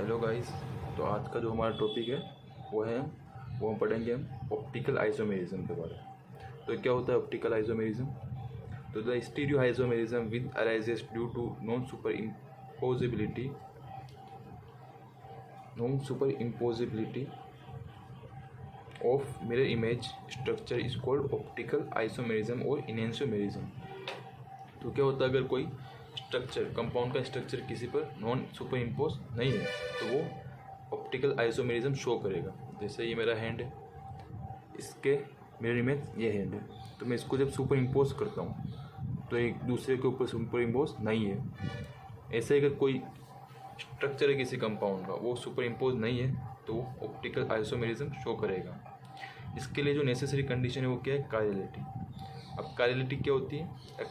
Hello guys. तो आज का जो हमारा टॉपिक है वो हम पढ़ेंगे ऑप्टिकल आइसोमेरिज्म के बारे में। तो क्या होता है ऑप्टिकल आइसोमेरिज्म? तो the stereo isomerism with arises due to non super imposability of mirror image structure is called optical isomerism और इनेंशियोमेरिज्म। तो क्या होता है, अगर कोई स्ट्रक्चर कंपाउंड का स्ट्रक्चर किसी पर नॉन सुपर इम्पोज नहीं है तो वो ऑप्टिकल आइसोमेरिज्म शो करेगा। जैसे ये मेरा हैंड है, इसके मिरर इमेज ये हैंड है, तो मैं इसको जब सुपर इम्पोज करता हूँ तो एक दूसरे के ऊपर सुपर इम्पोज नहीं है। ऐसे अगर कोई स्ट्रक्चर है किसी कंपाउंड का वो सुपर इम्पोज नहीं है तो वो ऑप्टिकल आइसोमेरिज्म शो करेगा। इसके लिए जो नेसेसरी कंडीशन है वो क्या है? कायरलिटी। अब कायरलिटी क्या होती है?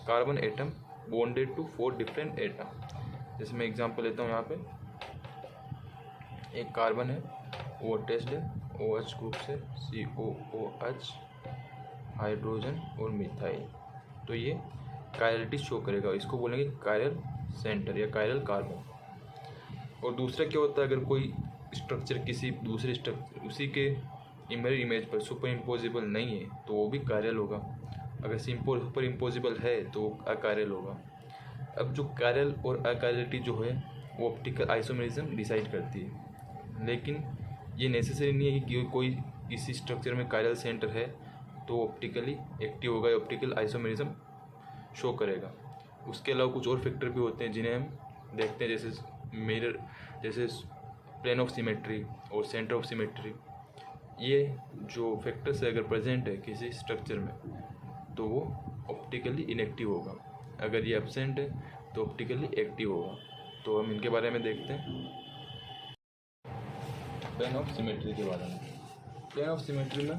Carbon atom bonded to 4 different atom. जैसे मैं एग्जांपल लेता हूँ, यहाँ पे एक कार्बन है वो अटैच्ड है OH ग्रुप से, COOH, हाइड्रोजन और मिथाइल। तो ये कायरलिटी शो करेगा, इसको बोलेंगे कायरल सेंटर या कायरल कार्बन। और दूसरा क्या होता है, अगर कोई स्ट्रक्चर किसी दूसरे स्ट्रक्चर उसी के मिरर इमेज पर सुपर इम्पोजिबल नहीं है तो वो भी कायरल होगा। अगर सुपर इम्पोजिबल है तो अकायरल होगा। अब जो कायरल और अकायरलिटी जो है वो ऑप्टिकल आइसोमेरिज्म डिसाइड करती है, लेकिन ये नेसेसरी नहीं है कि कोई किसी स्ट्रक्चर में कायरल सेंटर है तो ऑप्टिकली एक्टिव होगा या ऑप्टिकल आइसोमेरिज्म शो करेगा। उसके अलावा कुछ और फैक्टर भी होते हैं जिन्हें हम देखते हैं, जैसे मिरर, जैसे प्लेन ऑफ सिमेट्री और सेंटर ऑफ सिमेट्री। ये जो फैक्टर्स है अगर प्रेजेंट है किसी स्ट्रक्चर में तो वो ऑप्टिकली इनएक्टिव होगा, अगर ये एब्सेंट है तो ऑप्टिकली एक्टिव होगा। तो हम इनके बारे में देखते हैं। प्लेन ऑफ सिमेट्री के बारे में। प्लेन ऑफ सिमेट्री में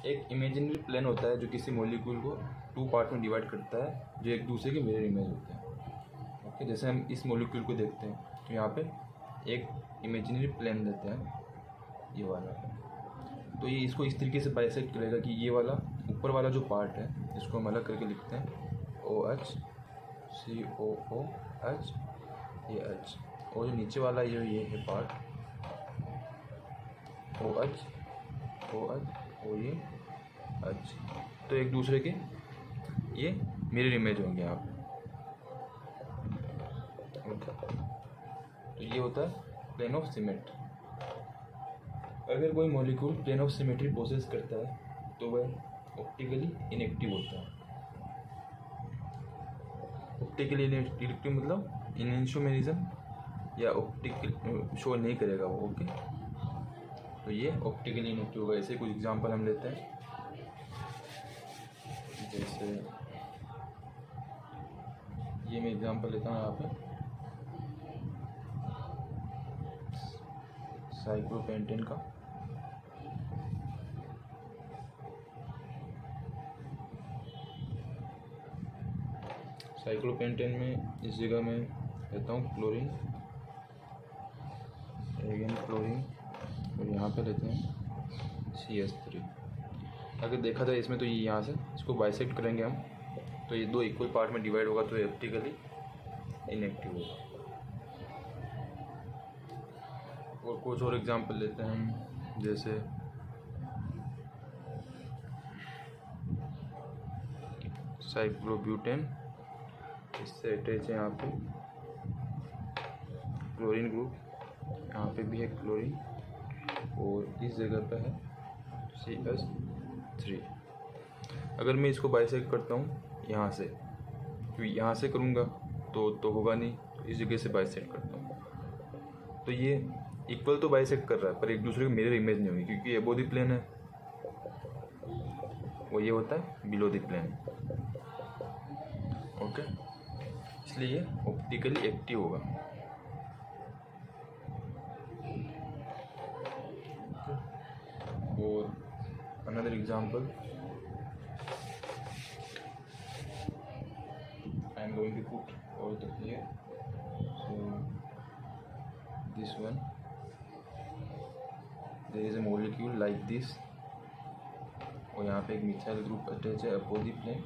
एक इमेजिनरी प्लेन होता है जो किसी मॉलिक्यूल को 2 पार्ट में डिवाइड करता है जो एक दूसरे के मिरर इमेज होते हैं। ओके, जैसे हम इस मॉलिक्यूल को देखते हैं तो यहाँ पे एक इमेजिनरी प्लेन देते हैं, ये वाला। तो ये इसको इस तरीके से बाइसेक्ट करेगा कि ये वाला ऊपर वाला जो पार्ट है इसको हम अलग करके लिखते हैं OH, COOH, ये H, और जो नीचे वाला ये है पार्ट OH, और ये H। तो एक दूसरे के ये मिरर इमेज होंगे यहाँ पे। तो ये होता है प्लेन ऑफ सिमेट्री। अगर कोई molecule plane of symmetry process करता है तो वह ऑप्टिकली इनएक्टिव होता है। ऑप्टिकली इनएक्टिव मतलब इनेंशियोमेरिज्म या ऑप्टिकल शो नहीं करेगा वो। ओके, तो ये ऑप्टिकली इनएक्टिव होगा। ऐसे कुछ एग्जांपल हम लेते हैं, जैसे ये मैं एग्जांपल लेता हूँ यहाँ पे साइक्लोपेंटेन का। साइक्लोपेंटेन में इस जगह में लेता हूँ क्लोरीन, अगेन क्लोरीन, और यहाँ पे लेते हैं CH3। अगर देखा जाए इसमें तो ये यहाँ से इसको बाइसेक्ट करेंगे हम तो ये 2 इक्वल पार्ट में डिवाइड होगा तो ये ऑप्टिकली इनएक्टिव होगा। और कुछ और एग्जांपल लेते हैं हम, जैसे साइक्लोब्यूटेन, इससे अटैच है यहाँ पे क्लोरीन ग्रुप, यहाँ पे भी है क्लोरीन और इस जगह पे है CH3। अगर मैं इसको बाइसेक्ट करता हूँ यहाँ से, क्योंकि यहाँ से करूँगा तो होगा नहीं, तो इस जगह से बाइसेक्ट करता हूँ तो ये इक्वल तो बाइसेक्ट कर रहा है पर एक दूसरे के मिरर इमेज नहीं होगी, क्योंकि अबव द प्लेन है वो ये होता है बिलो द प्लेन। ओके, इसलिए ये ऑप्टिकली एक्टिव होगा। और another example, I am going to put all the here, so this one, there is a molecule like this, और यहाँ पे एक मिथाइल ग्रुप अटैच है अपोजिट प्लेन,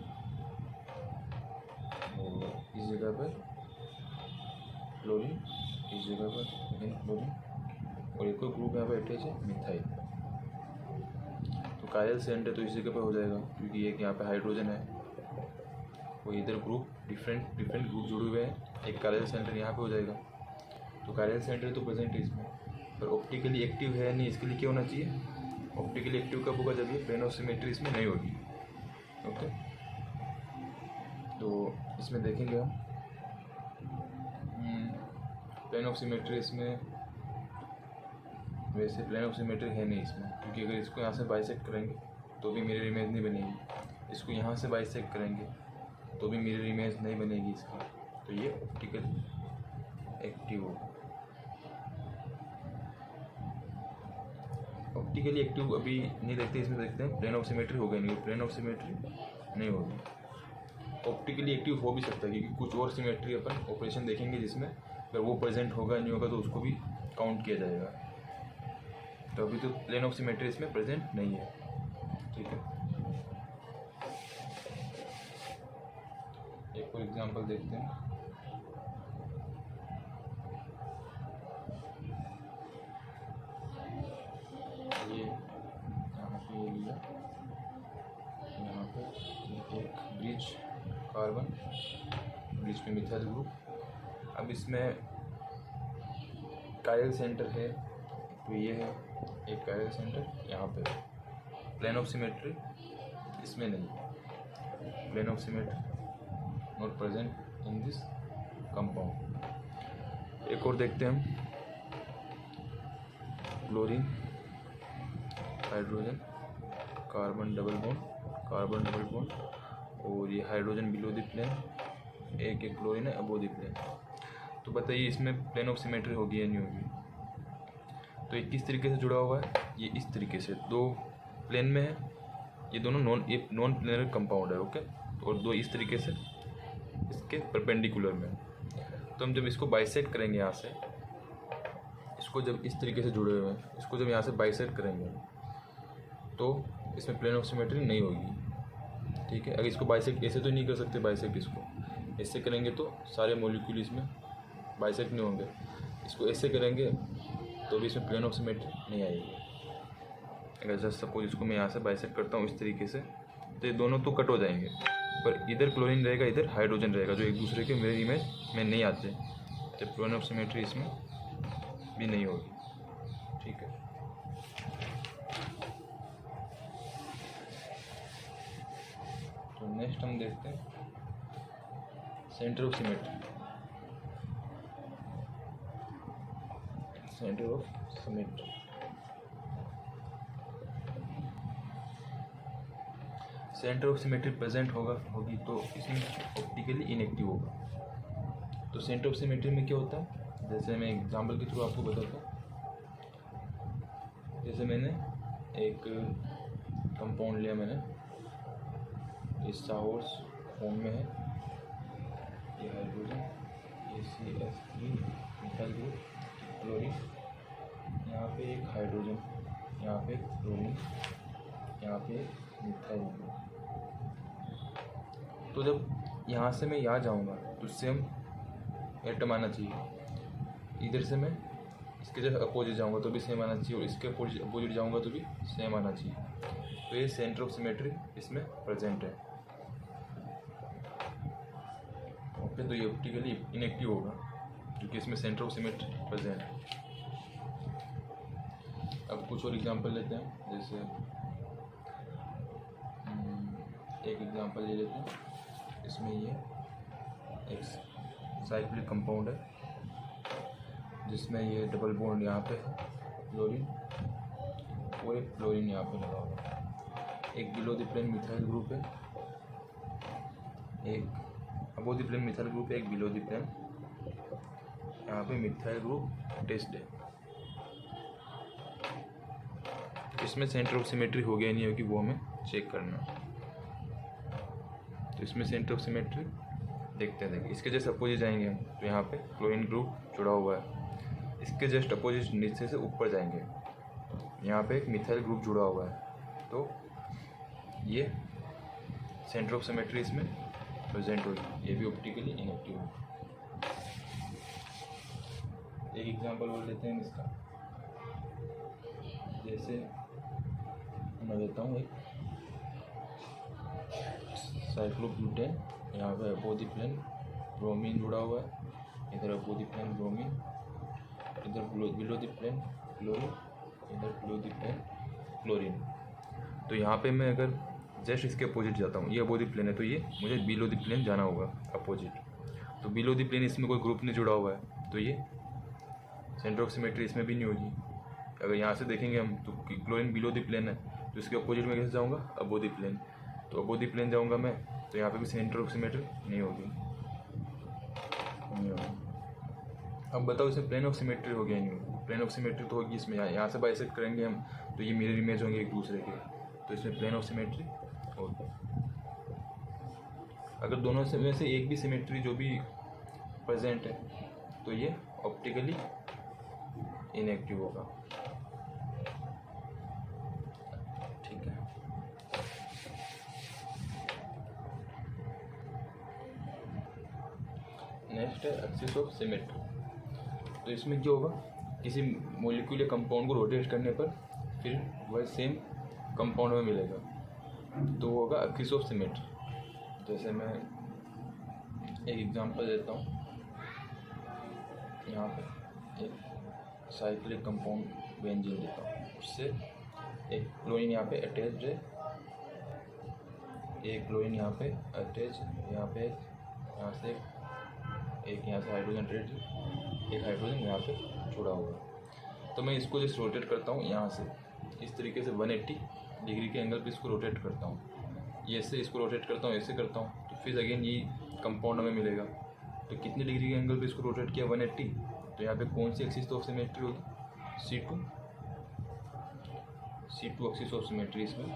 और इस जगह पर क्लोरीन इस जगह पर इन क्लोरीन और एक और ग्रुप यहाँ पे अटैच है मिथाइल। तो कायल सेंटर तो इस जगह पे हो जाएगा क्योंकि एक यहाँ पे हाइड्रोजन है, वो इधर ग्रुप डिफरेंट ग्रुप जुड़े हुए हैं, एक कायल सेंटर यहाँ पे हो जाएगा। तो कायल सेंटर तो प्रेजेंट है इसमें, पर ऑप्टिकली एक्टिव है नहीं, इसके लिए क्या होना चाहिए, ऑप्टिकली एक्टिव कब होगा, जब ये प्लेन ऑफ सिमेट्री इसमें नहीं होगी। ओके, तो इसमें देखेंगे हम प्लेन ऑफ सिमेट्री इसमें, वैसे प्लेन ऑफ सिमेट्री है नहीं इसमें, क्योंकि अगर इसको यहाँ से बाइसेक्ट करेंगे तो भी मिरर इमेज नहीं बनेगी, इसको यहाँ से बाइसेक्ट करेंगे तो भी मिरर इमेज नहीं बनेगी इसकी, तो ये ऑप्टिकल एक्टिव होगा। ऑप्टिकली एक्टिव अभी नहीं देखते, इसमें देखते हैं प्लेन ऑफ सिमेट्री होगा नहीं, प्लेन ऑफ सिमेट्री नहीं होगी। ऑप्टिकली एक्टिव हो भी सकता है क्योंकि कुछ और सिमेट्री अपन ऑपरेशन देखेंगे जिसमें अगर वो प्रेजेंट होगा नहीं होगा तो उसको भी काउंट किया जाएगा। तो अभी तो प्लेन ऑफ सिमेट्री इसमें प्रेजेंट नहीं है, ठीक है। एक और एग्जांपल देखते हैं। ये यहाँ पे ये लिया, यहाँ पे एक ब्रिज कार्बन, ब्रिज में मिथाइल ग्रुप। अब इसमें कायल सेंटर है, तो ये है एक कायल सेंटर यहाँ पे, प्लेन ऑफ सिमेट्री इसमें नहीं, plane of symmetry not present in this compound. एक और देखते हैं हम, chlorine, hydrogen, carbon double bond और ये हाइड्रोजन बिलो द प्लेन, एक क्लोरीन है अबो द प्लेन। तो बताइए इसमें प्लेन ऑफ सिमेट्री होगी या नहीं होगी। तो ये किस तरीके से जुड़ा हुआ है, ये इस तरीके से दो प्लेन में है, ये दोनों नॉन प्लेनर कंपाउंड है, ओके। और दो इस तरीके से इसके परपेंडिकुलर में। तो हम जब इसको बाइसेक्ट करेंगे यहाँ से, इसको जब इस तरीके से जुड़े हुए हैं, इसको जब यहाँ से बाइसेक्ट करेंगे तो इसमें प्लेन ऑफ सिमेट्री नहीं होगी, ठीक है। अगर इसको बाइसेक्ट ऐसे तो नहीं कर सकते, बाइसेक्ट इसको ऐसे करेंगे तो सारे मॉलिक्यूल इसमें बाइसेक्ट नहीं होंगे, इसको ऐसे करेंगे तो भी इसमें प्लेन ऑफ सिमेट्री नहीं आएगी। अगर जस्ट सपोज इसको मैं यहाँ से बाइसेक्ट करता हूँ इस तरीके से, तो ये दोनों तो कट हो जाएंगे, पर इधर क्लोरीन रहेगा, इधर हाइड्रोजन रहेगा, जो एक दूसरे के मिरर इमेज में नहीं आते, तो प्लेन ऑफ सिमेट्री इसमें भी नहीं होगी, ठीक है। तो नेक्स्ट हम देखते हैं centre of symmetry. Centre of symmetry, centre of symmetry present होगी तो इसमें ऑप्टिकली इनएक्टिव होगा। तो सेंटर ऑफ सिमेट्री में क्या होता है, जैसे मैं एग्जांपल के थ्रू आपको बताता हूँ। जैसे मैंने एक कंपाउंड लिया, मैंने इस साहोर्स फॉर्म में है, ये हाइड्रोजन, ये CH3 मिथाइल ग्रुप, क्लोरीन, यहाँ पे एक हाइड्रोजन, यहाँ पे एक क्लोरीन, यहाँ पे एक मिथाइल ग्रुप। तो जब यहाँ से मैं यहाँ जाऊँगा तो सेम एटम आना चाहिए, इधर से मैं इसके जब अपोजिट जाऊँगा तो भी सेम आना चाहिए, और इसके अपोजिट जाऊँगा तो भी सेम आना चाहिए। तो ये सेंटर ऑफ सिमेट्री इसमें प्रेजेंट है, ओके। तो ये ऑप्टिकली इनएक्टिव होगा क्योंकि इसमें सेंटर ऑफ सिमेट्री प्रेजेंट है। अब कुछ और एग्जांपल लेते हैं, जैसे एक एग्जांपल ले लेते हैं। इसमें ये एक साइक्लिक कंपाउंड है जिसमें ये डबल बॉन्ड यहाँ पे है क्लोरीन, और एक क्लोरीन यहाँ पे लगा हुआ है। एक below the plane methyl group है, एक above the plane methyl group है, एक बिलो द प्लेन यहाँ पे मिथाइल ग्रुप टेस्ट है। इसमें सेंटर ऑफ सिमेट्री हो गया नहीं होगी, वो हमें चेक करना। तो इसमें सेंटर ऑफ सिमेट्री देखते हैं, इसके जस्ट अपोजिट जाएंगे हम तो यहाँ पे क्लोरीन ग्रुप जुड़ा हुआ है, इसके जस्ट अपोजिट नीचे से ऊपर जाएंगे, यहाँ पे एक मिथाइल ग्रुप जुड़ा हुआ है, तो ये सेंटर ऑफ सिमेट्री इसमें प्रेजेंट होगी, ये भी ऑप्टिकली इनएक्टिव है। एक एग्जांपल बोल लेते हैं इसका। जैसे मैं देता हूँ एक साइक्लोब्यूटेन, यहाँ पे अपोजिप्लेन ब्रोमीन जुड़ा हुआ है, इधर अपोजिप्लेन ब्रोमीन, इधर बिलो द प्लेन क्लोरीन, इधर बिलो द प्लेन क्लोरीन। तो यहाँ पे मैं अगर जस्ट इसके अपोजिट जाता हूँ, ये अपोजिट प्लेन है तो ये मुझे बिलो द प्लेन जाना होगा अपोजिट। तो बिलो द प्लेन इसमें कोई ग्रुप नहीं जुड़ा हुआ है तो ये सेंटर ऑफ सिमेट्री इसमें भी नहीं होगी। अगर यहाँ से देखेंगे हम तो क्लोरीन बिलो द प्लेन है तो इसके अपोजिट में कैसे जाऊँगा, अबो द प्लेन। तो अबो द प्लेन जाऊँगा मैं तो यहाँ पे भी सेंटर ऑफ सिमेट्री नहीं होगी। अब बताओ इसमें प्लेन ऑफ सिमेट्री हो गया नहीं? प्लेन ऑफ सिमेट्री तो होगी इसमें, यहाँ से बाइसेक्ट करेंगे हम तो ये मिरर इमेज होंगे एक दूसरे के, तो इसमें प्लेन ऑफ सिमेट्री होगी। अगर दोनों में से एक भी सिमेट्री जो भी प्रेजेंट है तो ये ऑप्टिकली इनएक्टिव होगा। ठीक है, नेक्स्ट है एक्सिस ऑफ सिमेट्री। तो इसमें क्या होगा, किसी मॉलिक्यूल या कंपाउंड को रोटेट करने पर फिर वह सेम कंपाउंड में मिलेगा तो वो होगा एक्सिस ऑफ सिमेट्री। जैसे मैं एक एग्जांपल देता हूँ, यहाँ पे एक साइक्लिक कंपाउंड बेंजीन देता हूँ, उससे एक क्लोरीन यहाँ पे अटैच्ड है, एक क्लोरीन यहाँ पे अटैच, यहाँ पे यहाँ से एक यहाँ से हाइड्रोजन अटैच, एक हाइड्रोजन यहाँ पे जुड़ा हुआ है। तो मैं इसको जैसे रोटेट करता हूँ यहाँ से इस तरीके से 180 डिग्री के एंगल पे इसको रोटेट करता हूँ, ये से इसको रोटेट करता हूँ, ऐसे करता हूँ तो फिर अगेन ये कंपाउंड में मिलेगा। तो कितने डिग्री के एंगल पे इसको रोटेट किया, 180। तो यहाँ पे कौन सी एक्सिस ऑफ सिमेट्री होगी, C2 एक्सिस ऑफ सिमेट्री। इसमें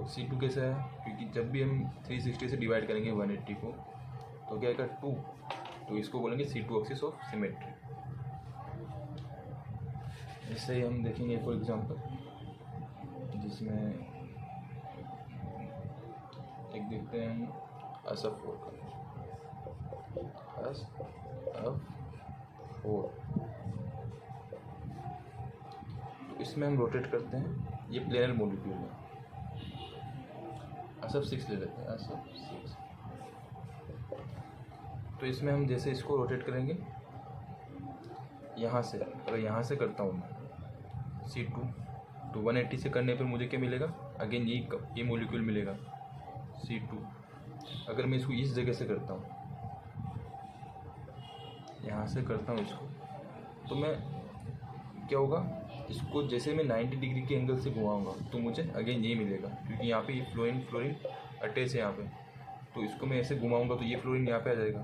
C2 कैसा है, क्योंकि जब भी हम 360 से डिवाइड करेंगे 180 को तो क्या आएगा 2, तो इसको बोलेंगे C2 एक्सिस ऑफ सिमेट्री। इससे ही हम देखेंगे फॉर एग्जांपल, जिसमें एक देखते हैं SF4 का, SF4। तो इसमें हम रोटेट करते हैं, ये प्लेनर मॉलिक्यूल है। SF6 ले लेते हैं, SF6। तो इसमें हम जैसे इसको रोटेट करेंगे यहाँ से, अगर यहाँ से करता हूँ मैं C2 तो 180 से करने पर मुझे क्या मिलेगा, अगेन ये मॉलिक्यूल मिलेगा C2। अगर मैं इसको इस जगह से करता हूँ, यहाँ से करता हूँ इसको, तो मैं क्या होगा, इसको जैसे मैं 90 डिग्री के एंगल से घुमाऊंगा तो मुझे अगेन ये मिलेगा, क्योंकि यहाँ पे ये फ्लोरीन अटैच है यहाँ पे। तो इसको मैं ऐसे घुमाऊंगा तो ये फ्लोरीन यहाँ पे आ जाएगा,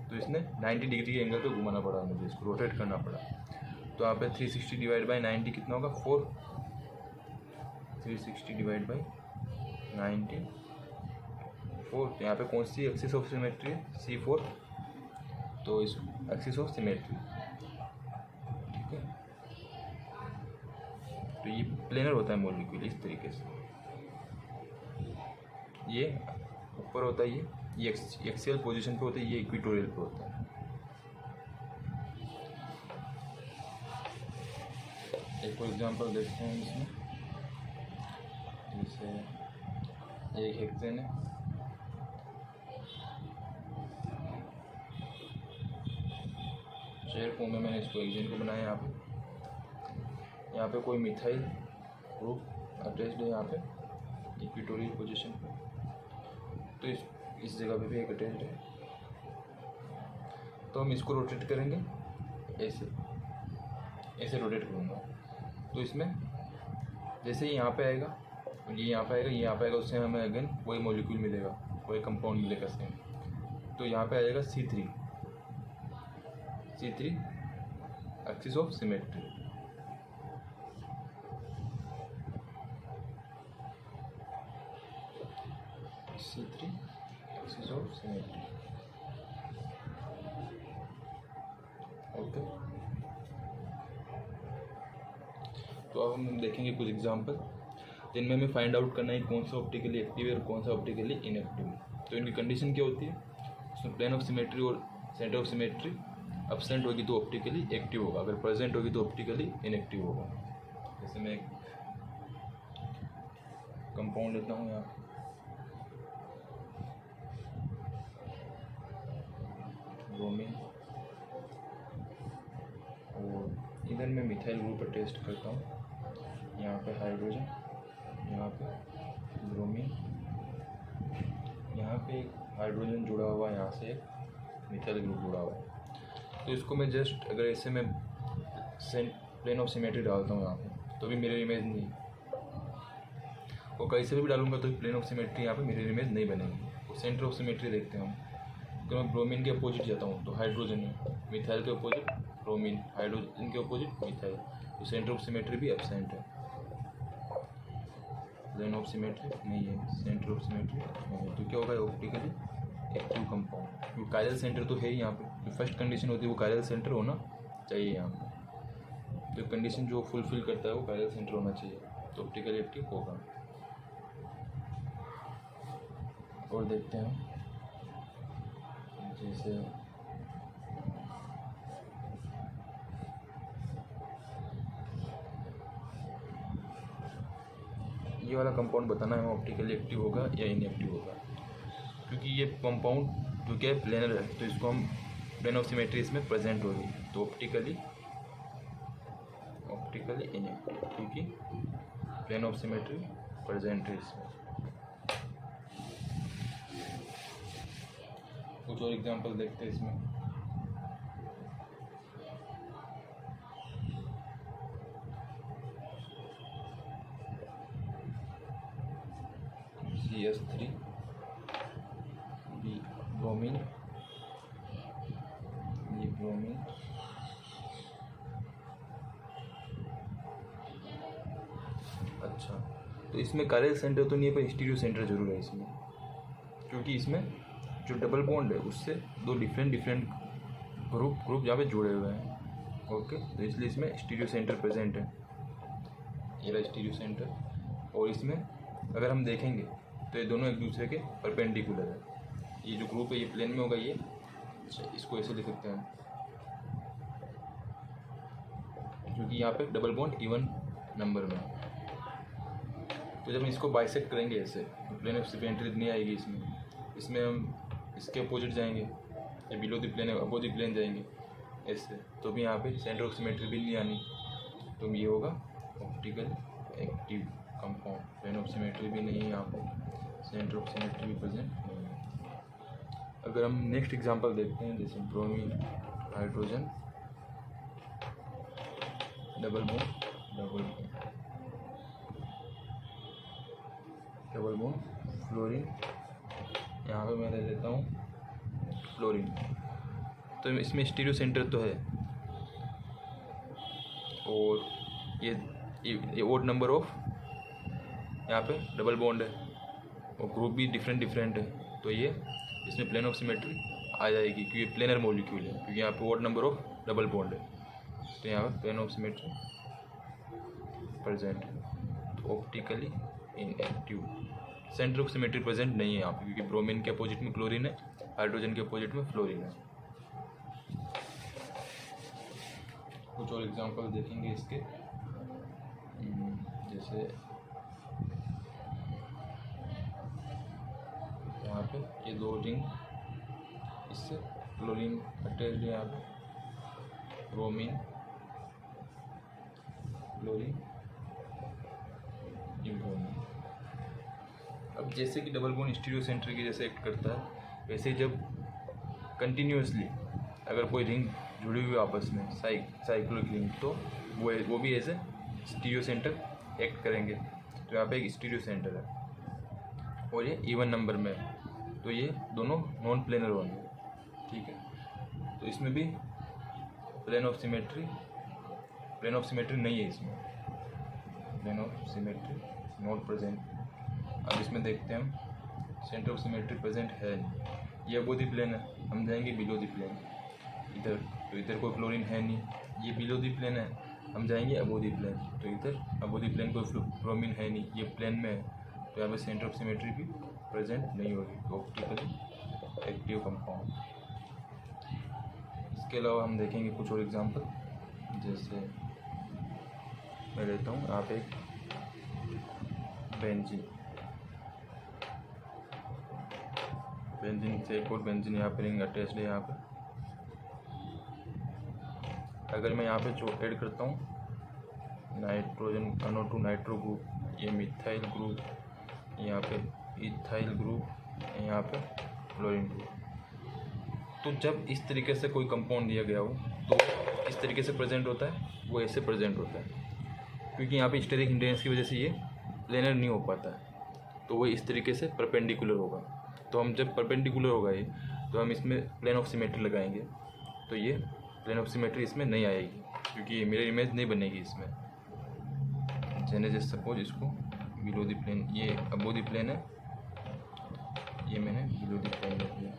तो इसने 90 डिग्री के एंगल पे घुमाना पड़ा मुझे, इसको रोटेट करना पड़ा। तो यहाँ पे 360 डिवाइड बाई 90 कितना होगा, 4। 360 डिवाइड बाई 90 4। तो यहाँ पे कौन सी एक्सिस ऑफ सिमेट्री है, C4, तो इस एक्सिस ऑफ सिमेट्री। ठीक है, तो ये प्लेनर होता है मॉलिक्यूल इस तरीके से, ये ऊपर होता है, ये एक्सियल पोजीशन पे होता है, ये इक्वेटोरियल पे होता है। एक और एग्जांपल देखते हैं इसमें, जैसे एक हेक्सेन है, शेयर फॉर्म में मैंने इसको हेक्सेन को बनाया। यहाँ पे कोई मिथाइल ग्रुप अटैच्ड है यहाँ पे इक्वेटोरियल पोजीशन पे, तो इस जगह पे भी एक अटैच्ड है। तो हम इसको रोटेट करेंगे, ऐसे रोटेट करूँगा, तो इसमें जैसे ही यहाँ पे आएगा, ये यहाँ पे आएगा, ये यहाँ पे आएगा, उससे हमें अगेन वही मॉलिक्यूल मिलेगा, वही कंपाउंड मिलेगा सेम। तो यहाँ पे आ जाएगा C3 axis of symmetry. C3 axis of symmetry. Okay, तो अब हम देखेंगे कुछ एग्जांपल जिनमें हमें फाइंड आउट करना है कौन सा ऑप्टिकली एक्टिव है और कौन सा ऑप्टिकली इनएक्टिव है। तो इनकी कंडीशन क्या होती है, उसमें प्लेन ऑफ सिमेट्री और सेंटर ऑफ सिमेट्री एब्सेंट होगी तो ऑप्टिकली एक्टिव होगा, अगर प्रेजेंट होगी तो ऑप्टिकली इनएक्टिव होगा। जैसे मैं एक कंपाउंड लेता हूँ यहाँ, ब्रोमीन, और इधर मैं मिथाइल ग्रुप पर टेस्ट करता हूँ। यहाँ पे हाइड्रोजन, यहाँ पे ब्रोमीन, यहाँ पे एक हाइड्रोजन जुड़ा हुआ है, यहाँ से एक मिथाइल ग्रुप जुड़ा हुआ है। तो इसको मैं जस्ट अगर ऐसे मैं प्लेन ऑफ सिमेट्री डालता हूँ यहाँ पे तो भी मिरर इमेज नहीं, और कहीं से भी डालूंगा तो प्लेन ऑफ सिमेट्री यहाँ पे मिरर इमेज नहीं बनेगी। तो सेंटर ऑफ सिमेट्री देखते हैं हम, अगर मैं ब्रोमीन के अपोजिट जाता हूँ तो हाइड्रोजन है, मिथाइल के अपोजिट ब्रोमीन, हाइड्रोजन के अपोजिट मिथाइल, तो सेंटर ऑफ सिमेट्री भी एब्सेंट है, प्लेन ऑफ सिमेट्री नहीं है, सेंटर ऑफ सिमेट्री नहीं है। तो क्या होगा, ऑप्टिकली एक्टिव कंपाउंड। वो कायरल सेंटर तो है ही यहाँ पे, जो फर्स्ट कंडीशन होती है वो कायरल सेंटर होना चाहिए यहाँ पे, तो कंडीशन जो फुलफिल करता है वो कायरल सेंटर होना चाहिए, तो ऑप्टिकली एक्टिव होगा। और देखते हैं जैसे ये वाला कंपाउंड बताना है ऑप्टिकली एक्टिव होगा या इनएक्टिव होगा, क्योंकि ये कंपाउंड जो क्या प्लेनर है तो इसको हम प्लेन ऑफ सिमेट्री इसमें प्रेजेंट होगी तो ऑप्टिकली इनएक्टिव, क्योंकि प्लेन ऑफ सिमेट्री प्रेजेंट है इसमें। कुछ और एग्जांपल देखते हैं इसमें। CS3 B ब्रोमीन, ये ब्रोमीन, अच्छा तो इसमें कायरल सेंटर तो नहीं है पर स्टीरियो सेंटर जरूर है इसमें, क्योंकि इसमें जो डबल बॉन्ड है उससे दो डिफरेंट ग्रुप यहाँ पे जुड़े हुए हैं। ओके, तो इसलिए इसमें स्टीरियो सेंटर प्रेजेंट है, ये रहा स्टीरियो सेंटर। और इसमें अगर हम देखेंगे तो ये दोनों एक दूसरे के परपेंडिकुलर है, ये जो ग्रुप है ये प्लेन में होगा, ये इसको ऐसे लिख सकते हैं क्योंकि यहाँ पे डबल बॉन्ड इवन नंबर में। तो जब हम इसको बाइसेक्ट करेंगे ऐसे तो प्लेन ऑफ सिमेट्री नहीं आएगी इसमें हम इसके अपोजिट जाएंगे या below the plane opposite plane जाएंगे ऐसे, तो भी यहाँ पे सेंटर ऑफ सिमेट्री भी नहीं आनी, तो ये होगा optical active compound. Plane of symmetry भी नहीं है यहाँ पे, सेंटर ऑफ सिमेट्री भी प्रेजेंट नहीं है। अगर हम नेक्स्ट एग्जांपल देखते हैं जैसे bromine, hydrogen, double bond fluorine, यहाँ पे मैं ले लेता हूँ फ्लोरीन। तो इसमें स्टीरियो सेंटर तो है और ये ओड नंबर ऑफ यहाँ पे डबल बॉन्ड है और ग्रुप भी डिफरेंट है, तो ये इसमें प्लेन ऑफ सिमेट्री आ जाएगी क्योंकि ये प्लेनर मॉलिक्यूल है, क्योंकि यहाँ पे odd number of double bond है, तो यहाँ पे प्लेन ऑफ सिमेट्री प्रेजेंट है, तो optically inactive. Centre of symmetry present नहीं है यहाँ पे, क्योंकि ब्रोमीन के अपोजिट में क्लोरीन है, हाइड्रोजन के अपोजिट में फ्लोरीन है। कुछ और एग्जांपल देखेंगे इसके, जैसे यहाँ पे ये दो रिंग, इससे क्लोरीन अटैच है यहाँ पे, ब्रोमीन, क्लोरीन, ये ब्रोमीन। अब जैसे कि डबल बॉन्ड स्टीरियो सेंटर की जैसे एक्ट करता है, वैसे जब कंटिन्यूसली अगर कोई रिंग जुड़ी हुई आपस में साइक्लिक रिंग, तो वो भी ऐसे स्टीरियो सेंटर एक्ट करेंगे। तो यहाँ पे एक स्टीरियो सेंटर है और ये इवन नंबर में है, तो ये दोनों नॉन प्लेनर होंगे, ठीक है। तो इसमें भी प्लेन ऑफ सिमेट्री नहीं है इसमें, plane of symmetry not present. अब इसमें देखते हैं हम सेंटर ऑफ सिमेट्री प्रेजेंट है नहीं, ये अबो दी प्लेन है, हम जाएंगे बिलो दी प्लेन इधर, तो इधर कोई फ्लोरीन है नहीं, ये बिलो दी प्लेन है, हम जाएंगे अबो दी प्लेन, तो इधर अबो दी प्लेन कोई ब्रोमीन है नहीं, ये प्लेन में है, तो यहाँ पे सेंटर ऑफ सिमेट्री भी प्रेजेंट नहीं होगी, तो ऑप्टिकली एक्टिव कंपाउंड। इसके अलावा हम देखेंगे कुछ और एग्जांपल, जैसे मैं लेता हूँ यहाँ पे बेंजीन से एक और बेंजीन यहाँ पे रिंग अटैच्ड है। यहाँ पे अगर मैं यहाँ पे जो ऐड करता हूँ नाइट्रोजन NO2 नाइट्रो ग्रुप, ये मिथाइल ग्रुप, यहाँ पे इथाइल ग्रुप, यहाँ पे फ्लोरीन ग्रुप, तो जब इस तरीके से कोई कंपाउंड दिया गया हो तो इस तरीके से प्रेजेंट होता है, वो ऐसे प्रेजेंट होता है, क्योंकि यहाँ पे स्टेरिक हिंड्रेंस की वजह से ये प्लेनर नहीं हो पाता है, तो वो इस तरीके से परपेंडिकुलर होगा। तो हम जब परपेंडिकुलर होगा ये, तो हम इसमें प्लेन ऑफ सिमेट्री लगाएंगे, तो ये प्लेन ऑफ सिमेट्री इसमें नहीं आएगी, क्योंकि ये मिरर इमेज नहीं बनेगी इसमें। जैसे सपोज इसको बिलो द प्लेन, ये अबो द प्लेन है, ये मैंने बिलो द प्लेन रख दिया,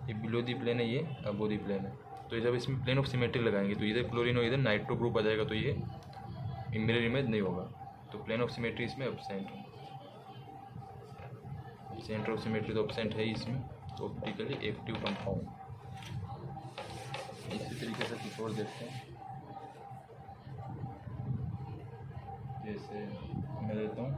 ये बिलो द प्लेन है, ये अबो द प्लेन है। तो जब इसमें प्लेन ऑफ सिमेट्री लगाएंगे तो इधर क्लोरीन और इधर नाइट्रो ग्रुप आ जाएगा, तो ये मिरर इमेज नहीं होगा, तो प्लेन ऑफ सिमेट्री इसमें एब्सेंट है। सेंटर ऑफ सिमेट्री तो एब्सेंट है इसमें, तो ऑप्टिकली एक्टिव कंपाउंड। इसी तरीके से कुछ और देखते हैं, जैसे मैं लेता हूँ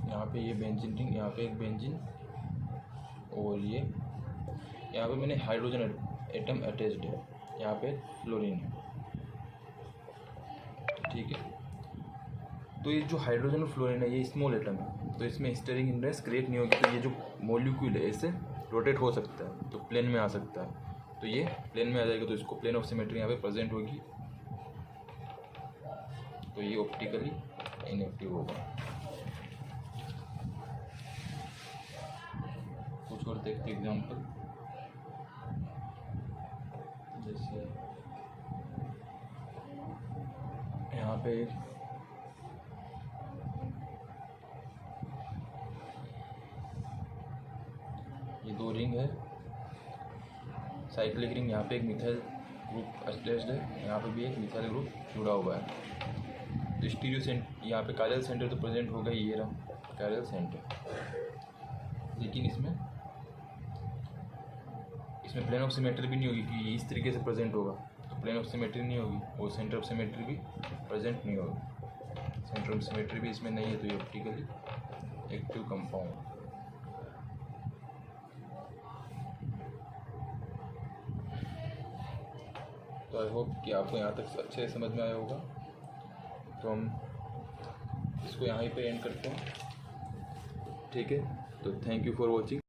यहाँ पे ये बेंजीन रिंग, यहाँ पे एक बेंजीन, और ये यहाँ पे मैंने हाइड्रोजन एटम अटैच्ड है, यहाँ पे फ्लोरीन है, ठीक है। तो ये जो हाइड्रोजन और फ्लोरीन है ये स्मॉल एटम है, तो इसमें स्टेरिक हिंड्रेंस क्रिएट नहीं होगी, तो ये जो मॉलिक्यूल है ऐसे रोटेट हो सकता है, तो प्लेन में आ सकता है, तो ये प्लेन में आ जाएगा, तो इसको प्लेन ऑफ सिमेट्री यहाँ पे प्रेजेंट होगी, तो ये ऑप्टिकली इनएक्टिव होगा। कुछ और देखते एग्जाम्पल, जैसे यहाँ पे ये दो रिंग है, साइक्लिक रिंग, यहाँ पे एक मिथाइल ग्रुप अटैच्ड है, यहाँ पे भी एक मिथाइल ग्रुप जुड़ा हुआ है। तो स्टीरियो सेंटर, यहाँ पे कायरल सेंटर तो प्रेजेंट होगा, ये रहा कायरल सेंटर, लेकिन इसमें प्लेन ऑफ सिमेट्री भी नहीं होगी, कि इस तरीके से प्रेजेंट होगा, तो प्लेन ऑफ सिमेट्री नहीं होगी, और सेंटर ऑफ सिमेट्री भी प्रेजेंट नहीं होगी, सेंटर ऑफ सिमेट्री भी इसमें नहीं है, तो ये ऑप्टिकली एक्टिव कंपाउंड। तो आई होप कि आपको यहाँ तक अच्छे से समझ में आया होगा। तो हम इसको यहाँ पे एंड करते हैं, ठीक है। तो थैंक यू फॉर वॉचिंग।